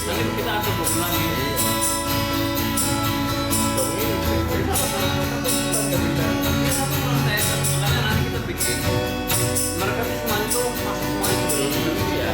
Nanti kita atur lagi. Makanya nanti kita bikin. Mereka tuh semua itu masuk semua itu. Iya.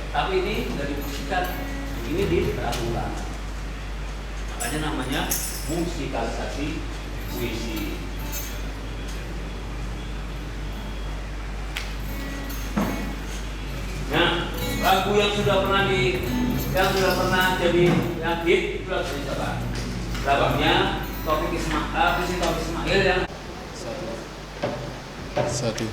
Tapi ini nggak dimusikkan, ini diterang-ulang. Makanya namanya musikalisasi puisi. Nah, lagu yang sudah pernah jadi yang hit itu lagu siapa? Lagunya Taufik Ismail yang satu.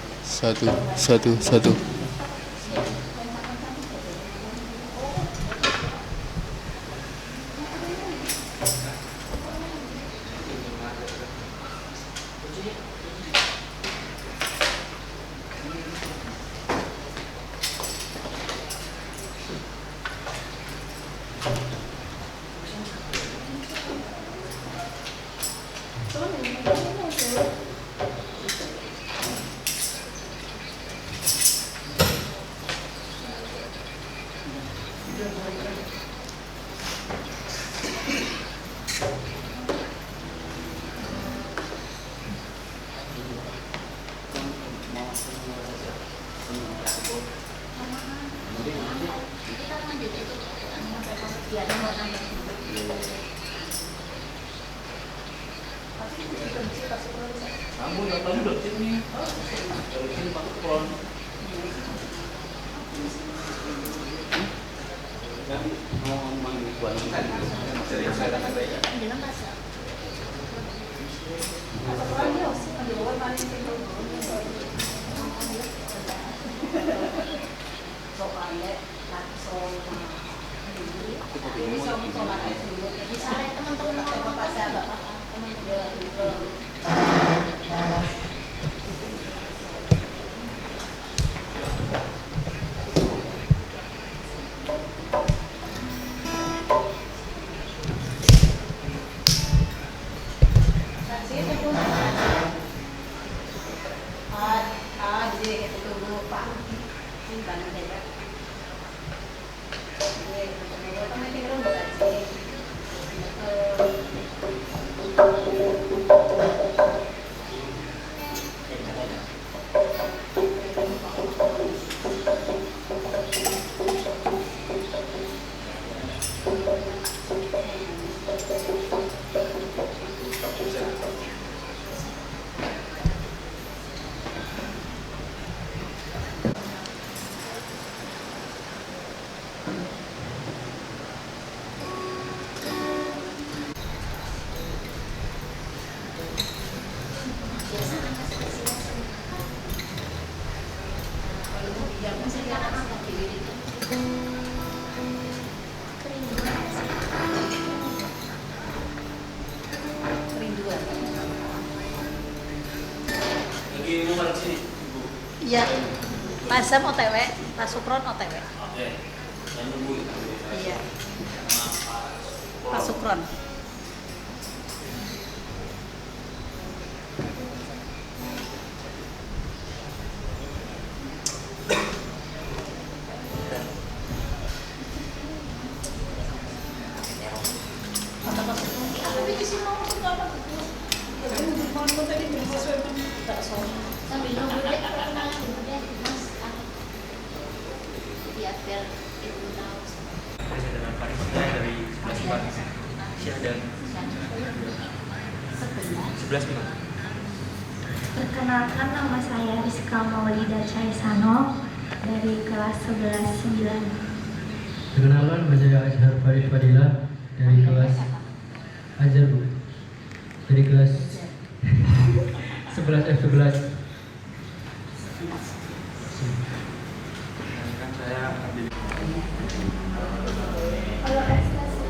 Kamu datang udah sini, dari sini pakai pulang. Kan mau ngomong buat kan, dari saya datang saya. sini. Ibu. Iya. Pak Sam OTW, Pak Sukron OTW. Oke. Saya nunggu. Iya. Sama Pak Sukron. Sambil nunggu deh perkenalan dulu deh Mas. Ya biar ibu tahu. Saya dengan Faris dari 11 Syahdan 11 Pinang. Perkenalkan, nama saya Rizka Maulida Caisano dari kelas 11-9. Perkenalkan, nama saya Azhar Faris Fadila dari kelas Azhar Bu. Dari kelas 11F11. Kan saya ambil Kalau ekstasi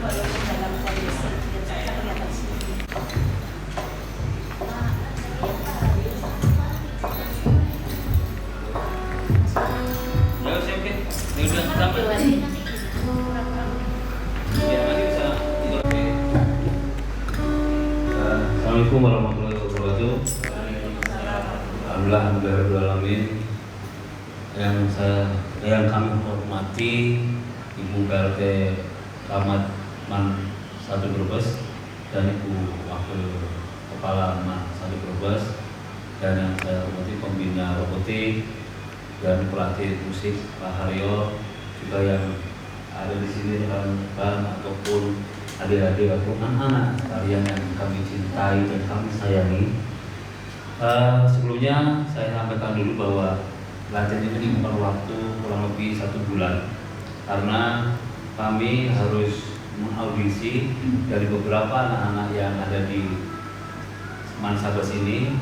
Dalam kondisi yang saya kelihatan sedikit. Ya, oke. Ini udah sampai. Biar nanti bisa tidur. Assalamualaikum warahmatullahi wabarakatuh. Alhamdulillah. Yang kami hormati Ibu PLT Camat Man 1 Brebes dan Ibu Wakil Kepala Man 1 Brebes, dan yang saya hormati pembina robotik dan pelatih musik Pak Haryo, juga yang ada di sini rekan-rekan ataupun adik-adik ataupun anak-anak kalian yang kami cintai dan kami sayangi. Sebelumnya saya sampaikan dulu bahwa latihan ini bukan waktu kurang lebih 1 bulan, karena kami harus mengaudisi dari beberapa anak-anak yang ada di Mansabes ini,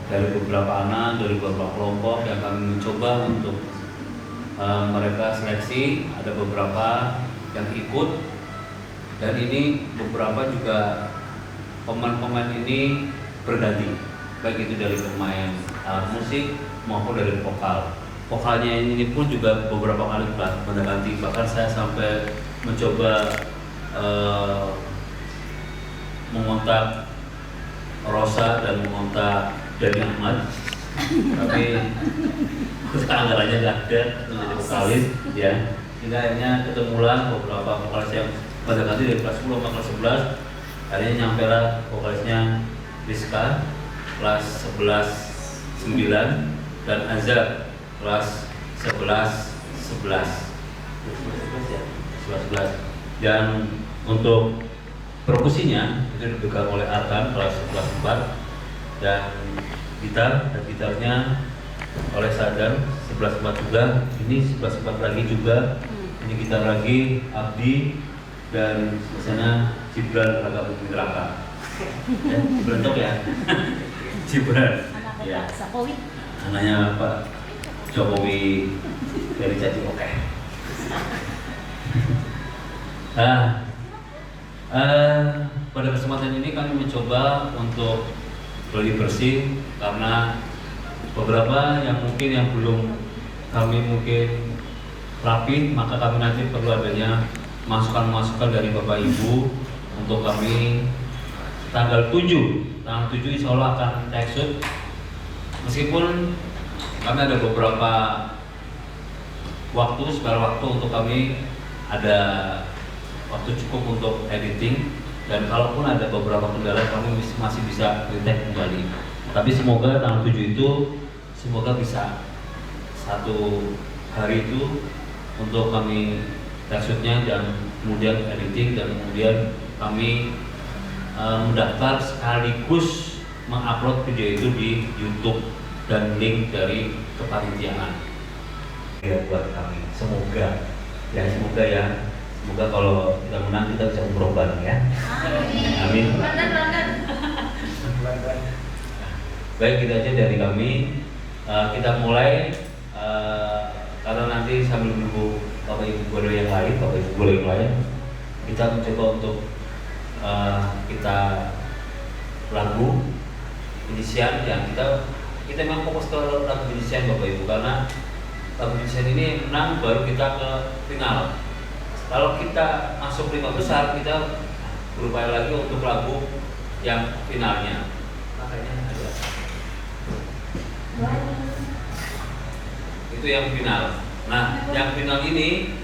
dari beberapa anak, dari beberapa kelompok yang kami mencoba untuk mereka seleksi. Ada beberapa yang ikut, dan ini beberapa juga pemain-pemain ini berganti, baik itu dari pemain alat musik maupun dari vokal. Vokalnya ini pun juga beberapa kali berganti, bahkan saya sampai mencoba mengontak Rosa dan mengontak Dani Ahmad, tapi anggarannya nggak ada menjadi vokalis ya. Hingga akhirnya ketemulah beberapa vokalis yang pada ganti dari kelas 10 sampai kelas 11. Akhirnya nyampe lah vokalisnya Rizka kelas 11-9 dan Azhar kelas 11-11. Dan untuk perkusinya itu dipegang oleh Arkan kelas 11-4, dan gitarnya oleh Sadar 11-4 juga. Ini 11-4 lagi juga. Ini gitar lagi Abdi, dan di sana Gibran Raka Bumi Raka. Bentuk ya. Gibran. Anaknya Pak Jokowi. Anaknya Pak Jokowi dari Caci Oke. Pada kesempatan ini kami mencoba untuk lebih bersih, karena beberapa yang belum kami mungkin rapi, maka kami nanti perlu adanya masukan-masukan dari Bapak Ibu untuk kami tanggal 7 insya Allah akan take shoot. Meskipun kami ada beberapa spare waktu untuk kami ada waktu cukup untuk editing, dan kalaupun ada beberapa kendala kami masih bisa retake kembali. Tapi semoga tanggal 7 itu semoga bisa satu hari itu untuk kami take shootnya, dan kemudian editing, dan kemudian kami mendaftar sekaligus mengupload video itu di YouTube dan link dari kepanitiaan. Ya buat kami, semoga kalau kita menang kita bisa umroh bareng ya. Amin. Baik, kita aja dari kami. Kita mulai karena nanti sambil menunggu Bapak Ibu guru yang lain, kita mencoba untuk kita lagu Indonesian yang kita memang fokus ke lagu Indonesian Bapak Ibu, karena lagu Indonesian ini menang baru kita ke final. Kalau kita masuk 5 besar, kita berupaya lagi untuk lagu yang finalnya. Makanya ada itu yang final. Nah, yang final ini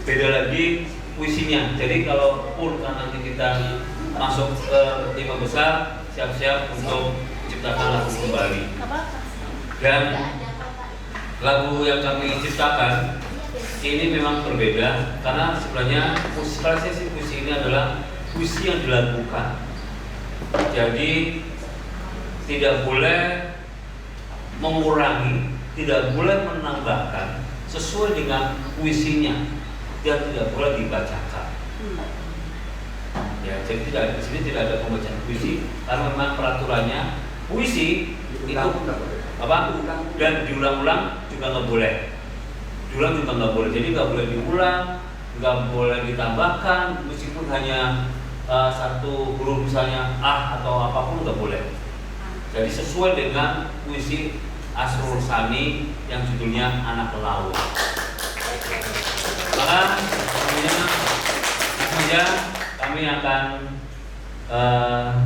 beda lagi puisinya. Jadi kalau pun nanti kita masuk ke 5 besar, siap-siap untuk menciptakan lagu kembali. Dan lagu yang kami ciptakan ini memang berbeda, karena sebenarnya klasifikasi puisi ini adalah puisi yang dilakukan. Jadi tidak boleh mengurangi, tidak boleh menambahkan, sesuai dengan puisinya, dan tidak boleh dibacakan. Ya, jadi di sini tidak ada pembacaan puisi, karena memang peraturannya puisi itu apa? Dan diulang-ulang juga nggak boleh. Diulang juga nggak boleh. Jadi nggak boleh diulang, nggak boleh ditambahkan, meskipun hanya satu huruf misalnya atau apapun nggak boleh. Jadi sesuai dengan puisi Asrul Sani yang judulnya Anak Laut. Maka selanjutnya kami akan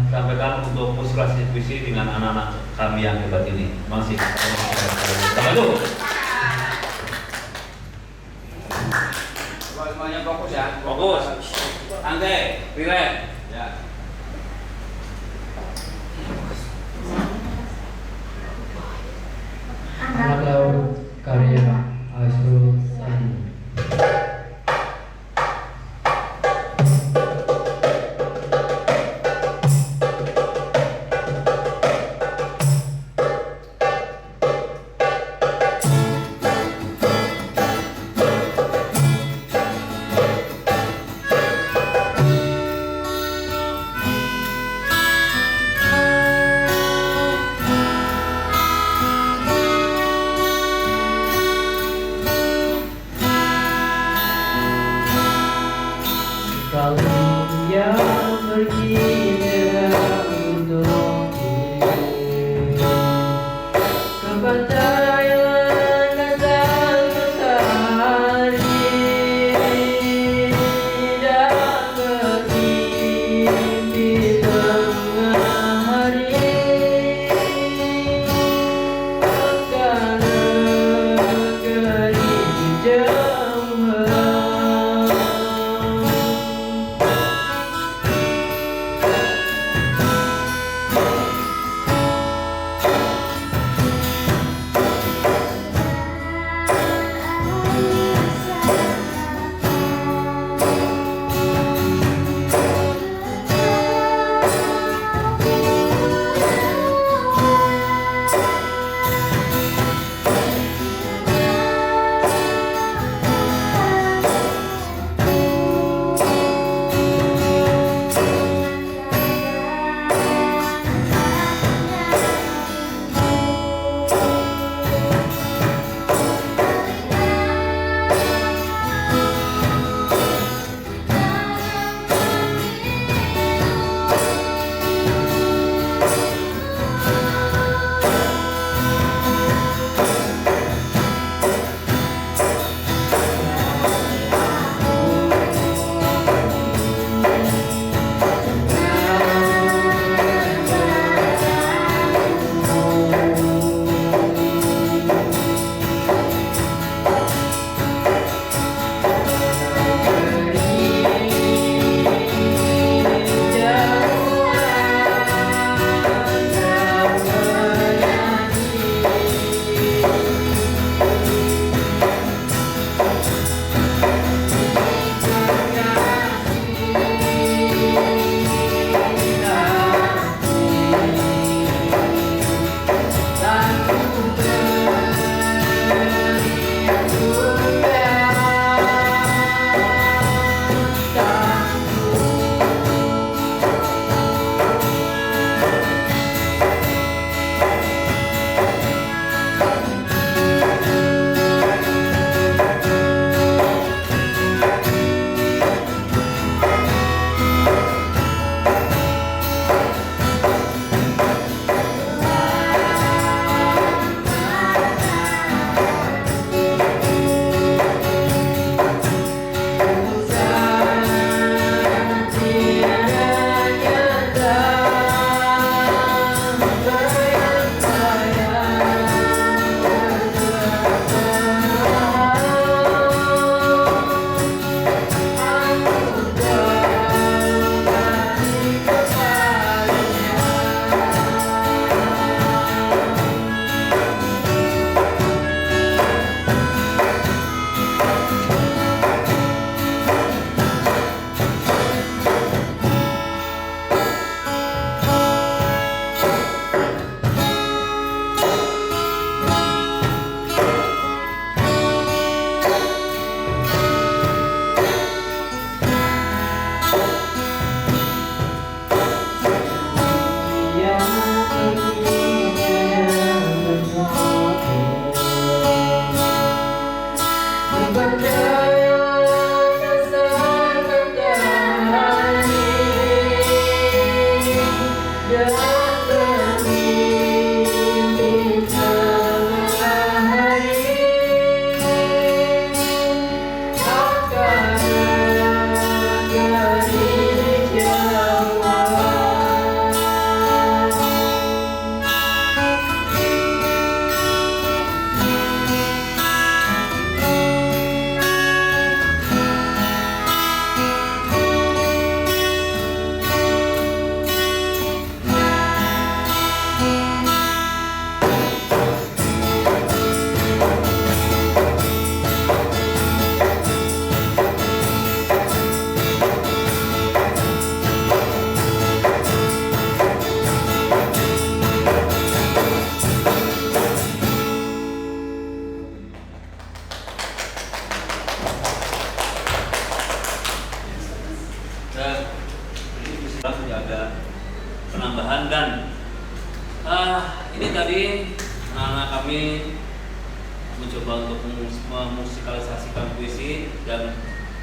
sampaikan untuk puisi dengan anak-anak kami yang hebat ini. Masih. Selamat dulu. Semuanya fokus ya. Fokus. Santai, relax. Ya. Anak Laut karya Asrul Sani.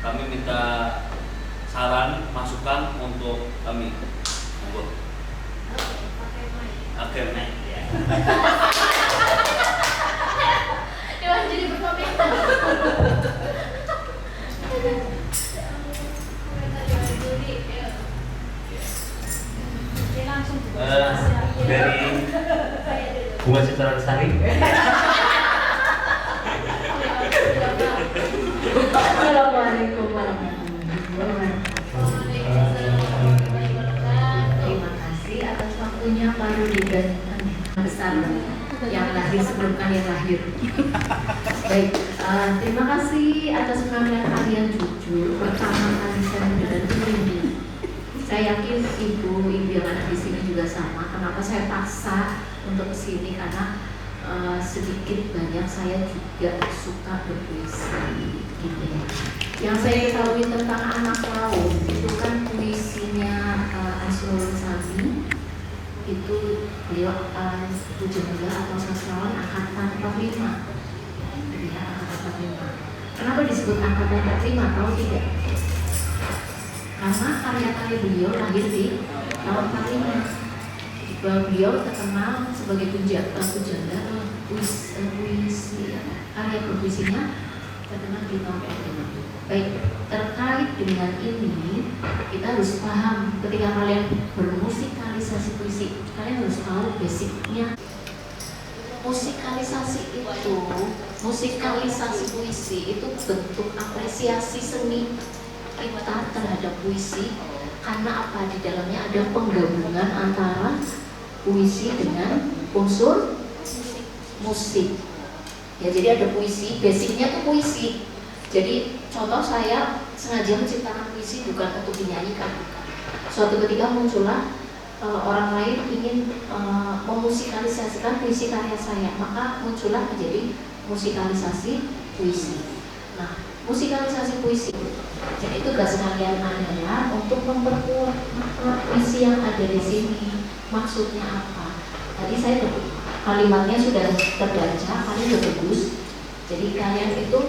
kami minta saran, masukan untuk kami. Monggo. Akhirnya. Dewan jadi berkomentar. Langsung Dari Bunga Citra Lestari. Assalamualaikum warahmatullahi wabarakatuh. Terima kasih atas waktunya Pak Rudi dan besar yang lahir sebelum kalian lahir. Baik, terima kasih atas penampilan kalian jujur. Pertama kali saya mendengar ini, saya yakin ibu yang ada di sini juga sama. Kenapa saya paksa untuk kesini karena sedikit banyak saya juga suka berpuisi gitu ya. Yang saya ketahui tentang anak laut itu kan puisinya Asrul Sami, itu beliau pujangga atau sastrawan angkatan 45 ya, angkatan 45. Kenapa disebut angkatan 45? Tahu tidak? Karena karya-karya beliau lahir di tahun 45. Beliau terkenal sebagai pujangga puisi, karya berpuisinya terkenal di tahun 45. Baik, terkait dengan ini kita harus paham ketika kalian bermusikalisasi puisi, kalian harus tahu basicnya. Musikalisasi puisi itu bentuk apresiasi seni kita terhadap puisi, karena apa? Di dalamnya ada penggabungan antara puisi dengan unsur musik. Ya, jadi ada puisi, basicnya tuh puisi. Jadi contoh, saya sengaja menciptakan puisi bukan untuk dinyanyikan, bukan. Suatu ketika muncullah orang lain ingin memusikalisasikan puisi karya saya, maka muncullah menjadi musikalisasi puisi. Nah, musikalisasi puisi, jadi tugas kalian adalah untuk memperkuat puisi yang ada di sini. Maksudnya apa? Tadi saya kalimatnya sudah terbaca, kalian sudah bagus. Jadi kalian itu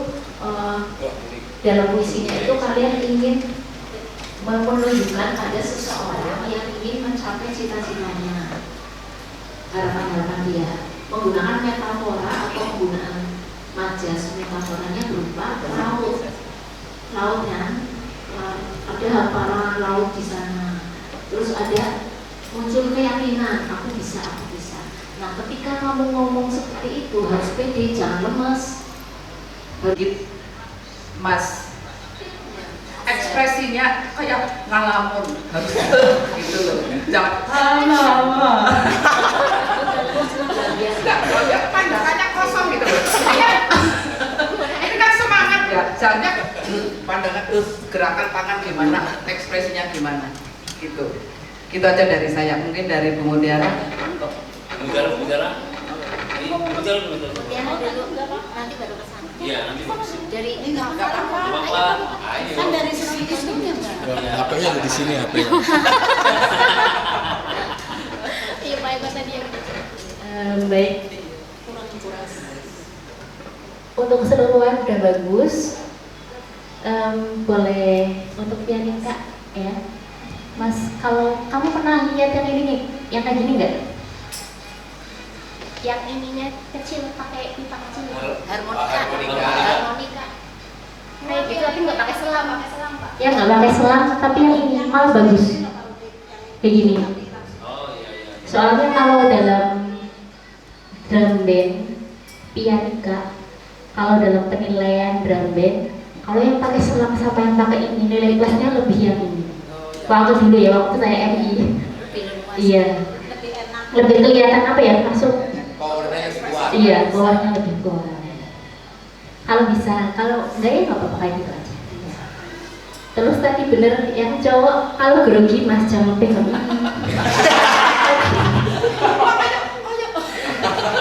dalam puisinya itu kalian ingin menunjukkan ada seseorang yang ingin mencapai cita-citanya, harapan-harapan dia, menggunakan metafora atau penggunaan majas. Metaforanya berupa lautnya, ada hamparan laut di sana, terus ada muncul keyakinan, aku bisa. Nah, ketika kamu ngomong seperti itu harus pede, jangan lemas. Mas, ekspresinya kayak ngalamun harus gitu loh, jangan lama. Nggak, pandangannya kosong gitu loh. Ini kan semangat ya, jangan pandangan gerakan tangan gimana, ekspresinya gimana, gitu. Gitu aja dari saya, mungkin dari Bu Mutiara. Mutiara Mutiara dulu, nanti baru kesana. Iya, nanti Dari ini nggak apa-apa. Ayo. Kan dari sisi isunya nggak. HP-nya ada di sini HP-nya. Iya, Pak Eba tadi yang Baik, kurang. untuk keseluruhan udah bagus. Boleh untuk pianika ya, Mas. Kalau kamu pernah lihat yang ini nih, yang kayak gini nggak? Yang ininya kecil, pakai pipa kecil. Harmonika. Kayak gitu, tapi nggak pakai selang, Pak. Ya nggak pakai selang, tapi yang ini malah bagus. Kayak gini. Oh iya. Soalnya kalau dalam drum band, pianika, kalau dalam penilaian drum band, kalau yang pakai selang sama yang pakai ini nilai plusnya lebih yang ini. Waktu dulu ya, waktu saya MI. Iya. Lebih kelihatan apa ya, masuk. Iya, bawahnya lebih kuat. Kalau bisa, kalau enggak ya nggak apa-apa kayak gitu aja. Terus tadi bener yang cowok, kalau grogi Mas jangan pegang ini.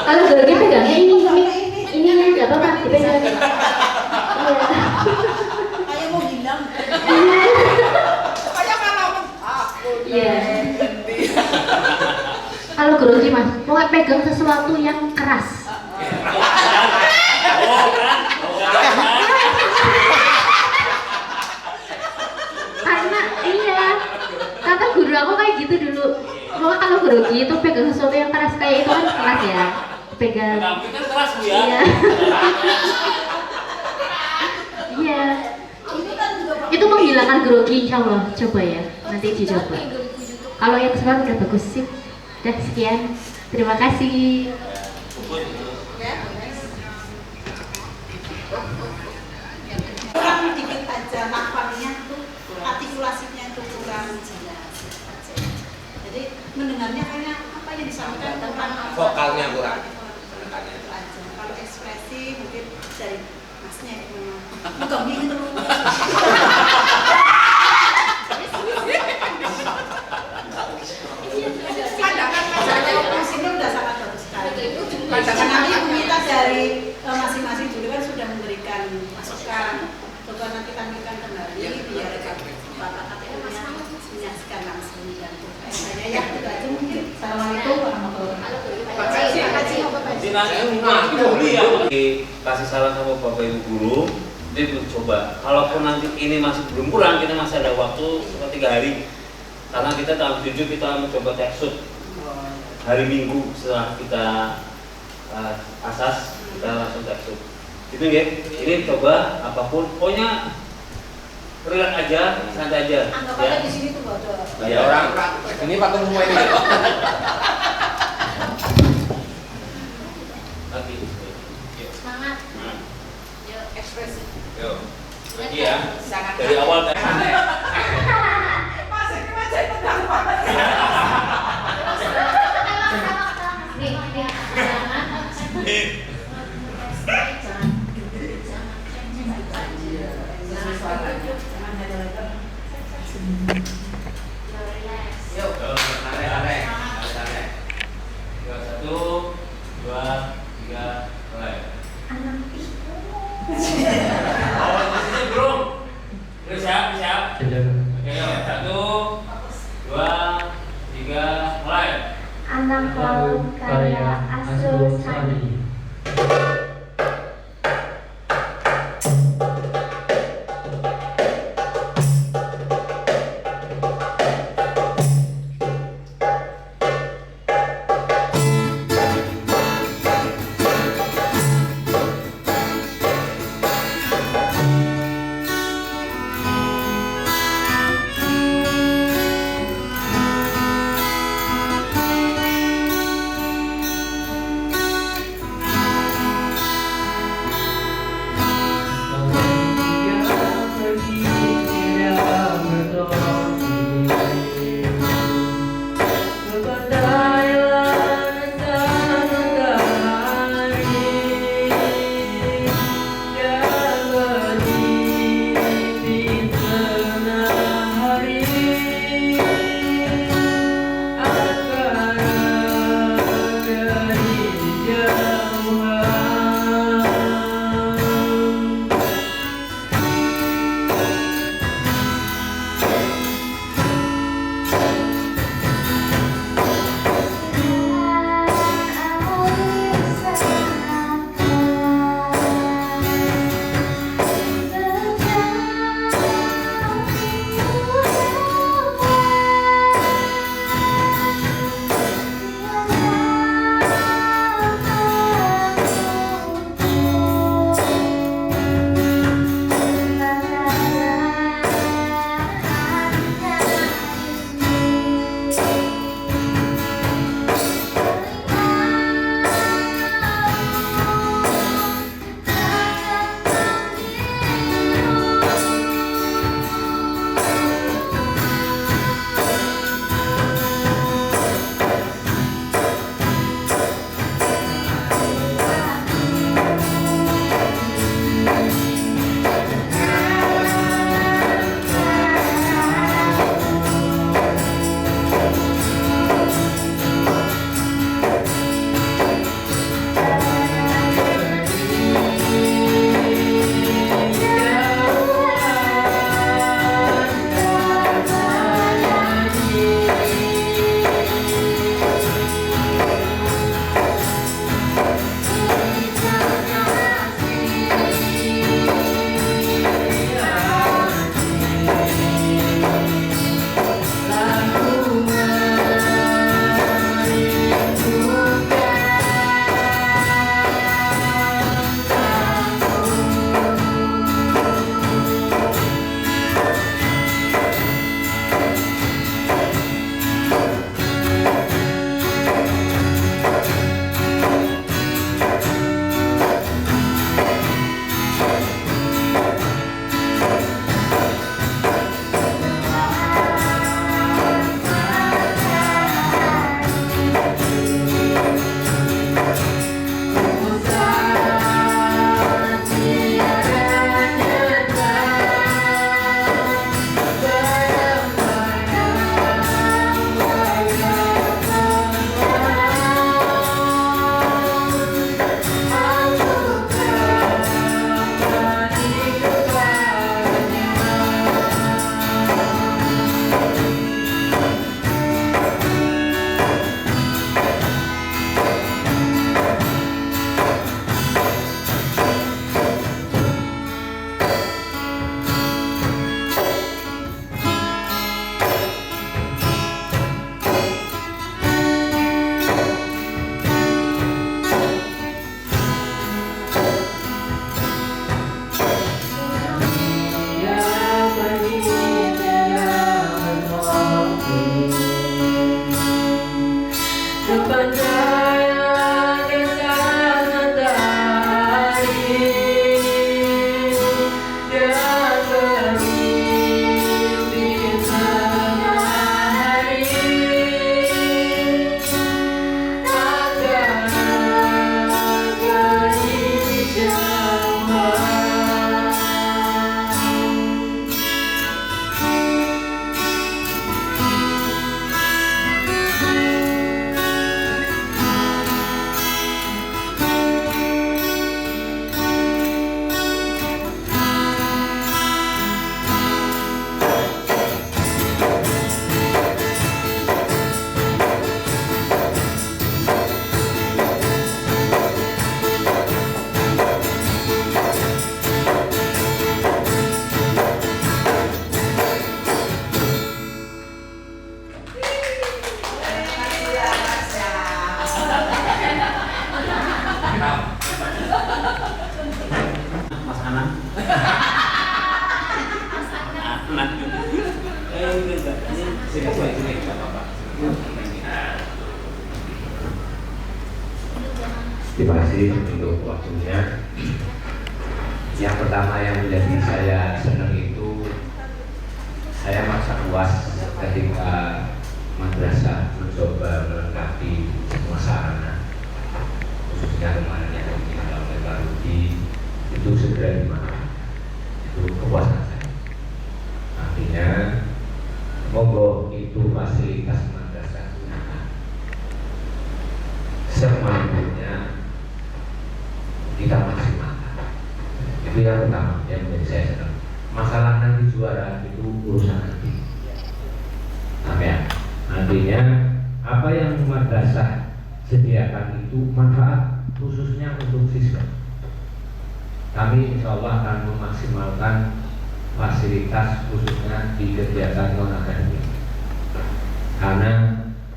Kalau grogi pegangnya ini nggak apa-apa dipegang. Iya. Kayak mau hilang. Kayak ngalamun. Iya. Kalau grogi Mas, mau pegang sesuatu yang keras. grogi itu pegang sesuatu yang keras kayak itu kan keras ya. Pegang. Kamu kan keras Bu ya. Iya. Iya. Itu menghilangkan grogi insya Allah. Coba ya, nanti dicoba. Kalau yang sekarang udah bagus sih. Udah sekian. Terima kasih. Kurang dikit aja nafalnya tuh, artikulasinya itu kurang jelas. Jadi mendengarnya kayaknya apa yang disampaikan kurang Vokalnya kurang. Itu aja. Kalau ekspresi mungkin dari masnya bukan itu. Pandangan mas ini udah sangat bagus sekali. Pandangan nanti kita dari masing-masing juga kan sudah memberikan masukan. Coba nanti tampilkan kembali biar Bapak KPU-nya menyaksikan langsung dan saya ya itu aja mungkin. Assalamualaikum warahmatullahi wabarakatuh. Kasih saran sama Bapak Ibu guru, itu coba. Kalaupun nanti ini masih belum kurang, kita masih ada waktu sekitar 3 hari. Karena kita tanggal 7 kita mencoba teksut hari Minggu setelah kita asas kita langsung teksut. Gitu ya. Ini coba apapun, pokoknya relax aja, santai aja. Anggap Ya. aja di sini tuh ada. Ya orang ini patung semua ini. Lagi. Semangat. Ya ekspresi. Yuk. Lagi ya. Sangat Dari awal teh. Mas ini aja itu gampang. Nih, jangan. Yuk, Aneh-aneh. 1, 2, 3, mulai. Awal posisi bro. Udah siap. Tidak. Oke, yuk. 1, 2, 3, mulai. Anak laut karya Asrul Sani. Sini, nggak apa-apa. Terima kasih untuk waktunya. Yang pertama yang menjadi saya senang itu saya masa puas ketika madrasah mencoba melengkapi semua sarana, khususnya kemarin yang ditinggal oleh Pak Rudi itu segera dimakan. Itu kepuasan saya. Artinya monggo itu fasilitas madrasah gunakan semampunya, kita maksimalkan. Itu yang pertama yang menjadi saya senang. Masalah nanti juara itu urusan nanti. Nantinya apa yang madrasah sediakan itu manfaat khususnya untuk siswa. Kami insya Allah akan memaksimalkan fasilitas khususnya di kegiatan non akademik. Karena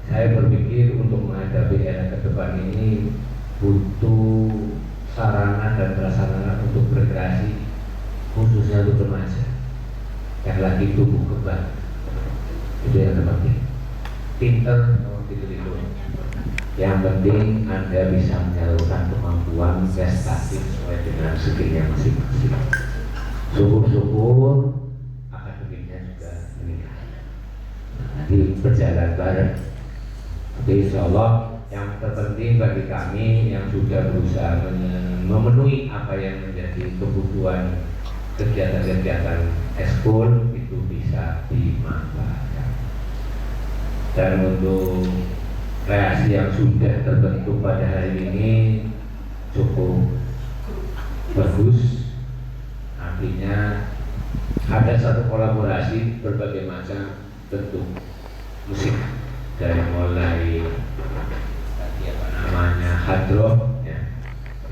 saya berpikir untuk menghadapi era ke depan ini butuh sarana dan prasarana untuk berkreasi, khususnya untuk remaja yang lagi tumbuh kembang. Itu yang terpenting. Pinter gitu. Yang penting Anda bisa menyalurkan kemampuan prestasi sesuai dengan skillnya masing-masing. Syukur-syukur akademiknya juga meningkat. Nanti berjalan bareng. Jadi insya Allah yang terpenting bagi kami yang sudah berusaha memenuhi apa yang menjadi kebutuhan kegiatan-kegiatan eskul itu bisa dimanfaatkan. Dan untuk kreasi yang sudah terbentuk pada hari ini cukup bagus. Artinya ada satu kolaborasi berbagai macam bentuk musik, dari mulai hadroh ya,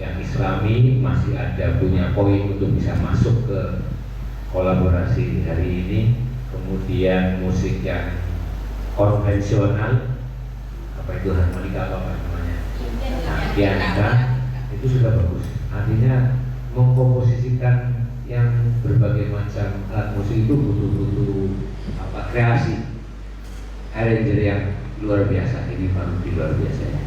yang islami masih ada punya poin untuk bisa masuk ke kolaborasi hari ini. Kemudian musik yang konvensional, apa itu harmonika apa namanya, pianika, itu sudah bagus. Artinya mengkomposisikan yang berbagai macam alat musik itu butuh kreasi, arranger yang luar biasa. Ini baru di luar biasa ya.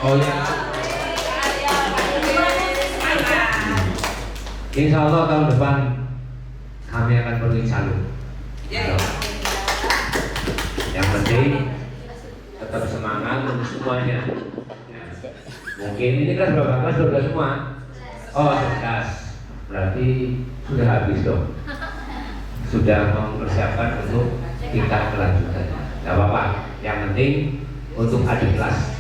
Oh ya. Insya Allah tahun depan kami akan pergi calon. Yang penting tetap semangat untuk semuanya. Mungkin ini kan berapa kelas sudah semua? Oh 11. Berarti sudah habis dong. Sudah mempersiapkan untuk tingkat kelanjutan. Tidak apa-apa. Yang penting untuk adik kelas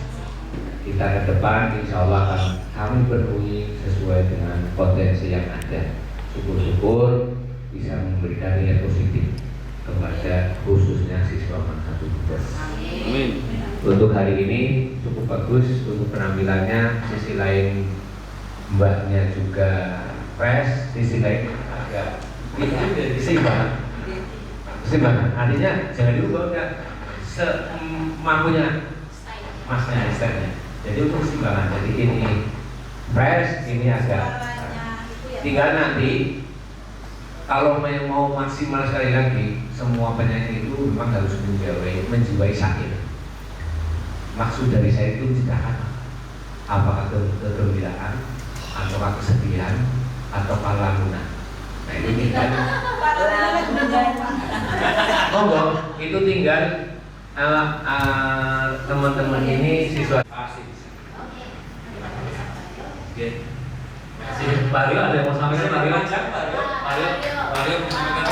kita ke depan insya Allah akan kami penuhi sesuai dengan potensi yang ada. Syukur-syukur bisa memberikan nilai positif kepada khususnya siswa masa tugas. Amin. Untuk hari ini cukup bagus untuk penampilannya. Sisi lain mbaknya juga fresh, sisi lain agak keseimbangan. Artinya jangan diubah, enggak semampunya masnya stylenya. Jadi untuk keseimbangan. Jadi ini fresh, ini agak. Tinggal nanti kalau mau maksimal sekali lagi, semua penyanyi itu memang harus menjiwai syair. Maksud dari saya itu tidak apa, apakah kegembiraan, atau kesedihan, atau lamunan. Nah itu tinggal. Itu tinggal teman-teman ini siswa. Pak Rio ada yang mau sampaikan? Pak Rio mau sampaikan.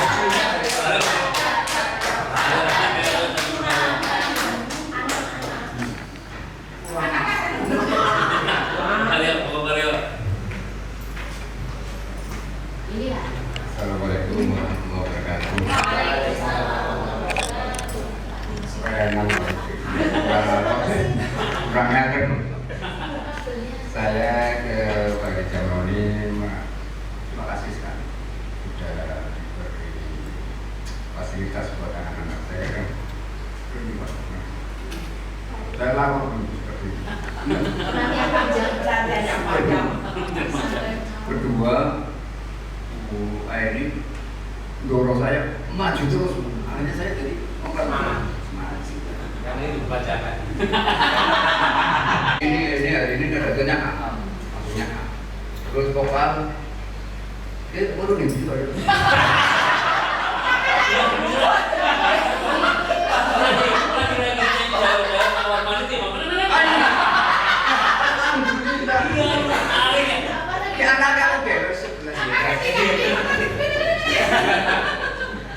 Assalamualaikum warahmatullahi wabarakatuh. Saya ke Pak Jamroni, terima kasih sekali sudah diberi fasilitas buat anak-anak saya kan. Sudah lama seperti itu. Kedua, Bu Airi dorong saya maju terus, akhirnya saya jadi semangat. Karena itu bacaan. Ini hari ini datanya A, maksudnya A. Terus vokal, baru nih juga. Anak-anak beres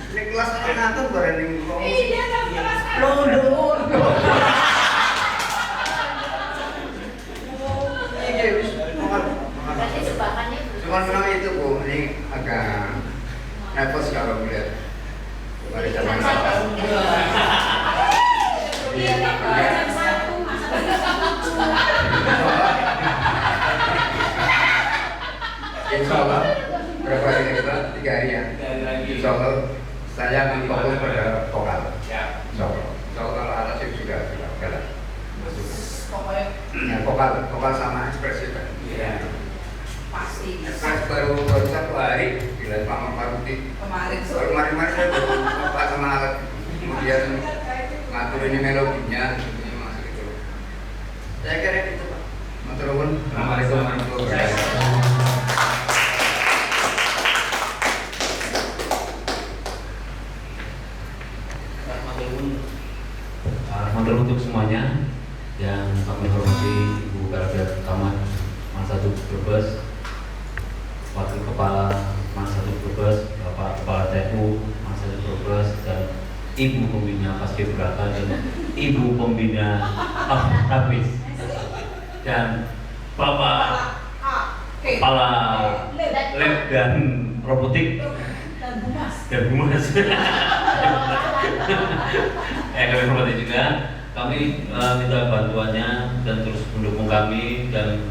ini kelas pengatur bareng london Berarti jebakannya cuman memang itu Bu, ini agak nervous kalau melihat pada zaman Insya Allah berapa hari kita? 3 hari ya. Insya Allah saya akan fokus pada vokal. Insya Allah. Insya Allah kalau alat sih sudah jalan. Ya, vokal sama ekspresi kan. Pasti. Ekspresi baru 1 hari bila Mama Paruti. Kemarin saya baru vokal sama alat. Kemudian ngatur ini melodinya, ini masuk itu. Saya kira itu Pak. Matur nuwun. Assalamualaikum warahmatullahi wabarakatuh. Matur untuk semuanya yang kami hormati Ibu Kabid Camat Mas 1 Brebes, Wakil Kepala Mas 1 Brebes, Bapak Kepala TU Mas 1 Brebes, dan Ibu Pembina Paskibraka dan Ibu Pembina Habis, dan Bapak Kepala Lab dan Robotik dan Humas. Kami hormati juga. Kami minta bantuannya dan terus mendukung kami, dan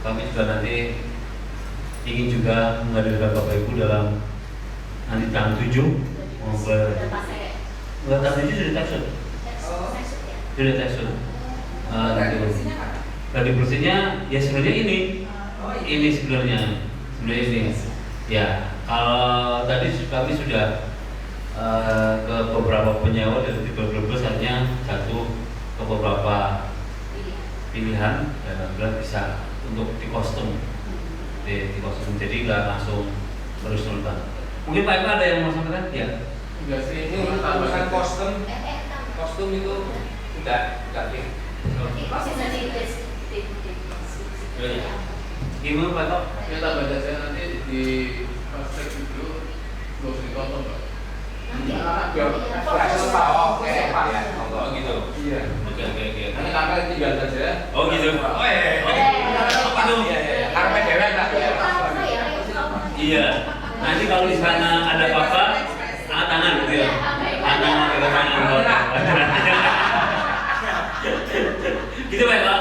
kami juga nanti ingin juga menghadirkan Bapak Ibu dalam nanti tanggal 7 tanggal 7 sudah taksud. Sudah taksud. Tadi bersihnya ya sebenarnya ini sebenarnya ini. Ya, kalau tadi kami sudah ke beberapa penyewa dari Brebes, hanya satu ke beberapa pilihan dan alhamdulillah bisa untuk di kostum, jadi nggak langsung terus nonton. Mungkin Pak Eko ada yang mau sampaikan? Ya. Enggak sih, ini urusan kostum itu enggak Gimana Pak Eko? kita baca saya nanti di praktek itu belum ditonton Pak. Oke Pak ya. Oh gitu. Iya. Oke. Nanti tanggal 3 saja. Oh gitu. Oh gitu. Karena dewe lah. Iya. Nanti kalau di sana ada apa-apa, angkat tangan gitu ya. Tangan ke tangan. Gitu Pak Eko.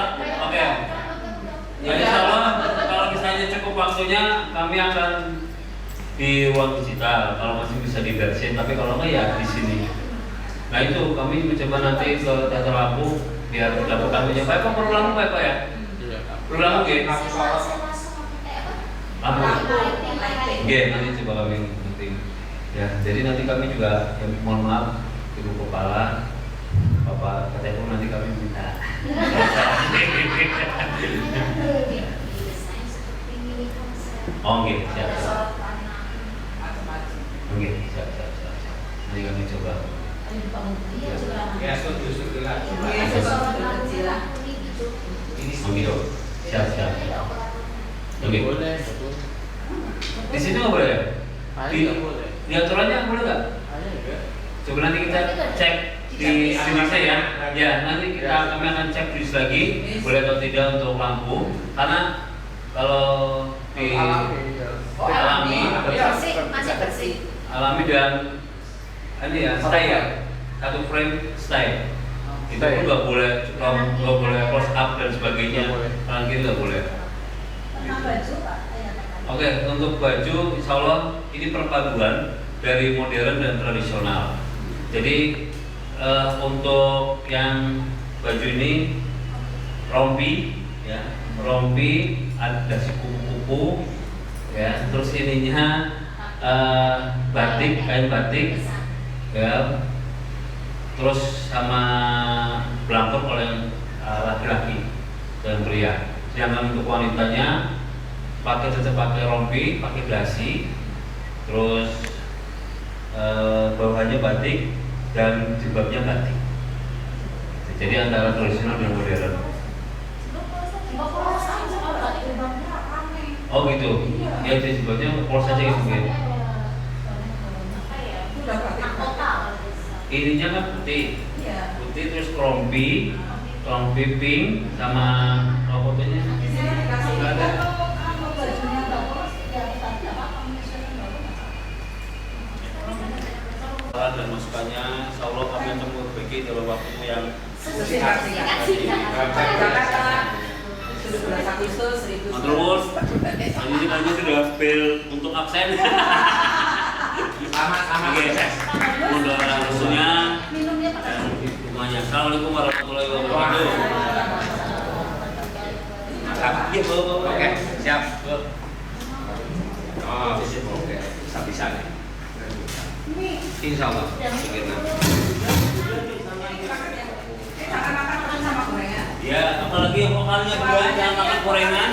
Oke. Ya insya Allah kalau misalnya cukup waktunya kami akan di ruang digital kalau masih bisa diversi, tapi kalau enggak ya di sini. Nah itu kami mencoba nanti ke teater lampu biar dapat tamunya. Pak Eko perlu lampu Pak Eko ya? Perlu lampu ya? Lampu. Oke, nanti coba kami nanti. Ya, jadi nanti kami juga ya, mohon maaf Ibu Kepala, Bapak KTU nanti kami minta. Oke, siap. Oke, siap. Nanti kami coba. Ya, setuju lah. Oke, siap. Oke. Di sini nggak boleh ya? Di aturannya boleh nggak? Coba nanti kita cek di Indonesia ya. Ya, nanti kami akan cek lagi boleh atau tidak untuk lampu, karena kalau di alami dan ini ya stay ya, satu frame stay. Itu pun nggak boleh close up dan sebagainya. Kanan kiri nggak boleh. Oke, untuk baju insya Allah ini perpaduan dari modern dan tradisional. Jadi untuk yang baju ini rompi ada si kupu-kupu ya, terus ininya batik, kain batik, ya, terus sama belangkon oleh laki-laki dan pria. Sedangkan untuk wanitanya tetap pakai rompi, pakai dasi, terus bawahnya batik dan jilbabnya batik. Jadi antara tradisional dan modern. Oh gitu. Ya jilbabnya polos saja gitu ya. Ininya kan putih, putih terus rompi pink sama fotonya nggak ada. Dan masukannya, insya Allah kami akan memperbaiki dalam waktu yang singkat. Jakarta khusus 1000. Terus, ini sudah bel untuk absen. Sama. Oke, untuk restunya dan semuanya. Assalamualaikum warahmatullahi wabarakatuh. Iya, Oke, siap. Oh, oke. Bisa nih. Insya Allah. Sama gorengan. Ya, apalagi yang vokalnya berdua jangan makan gorengan.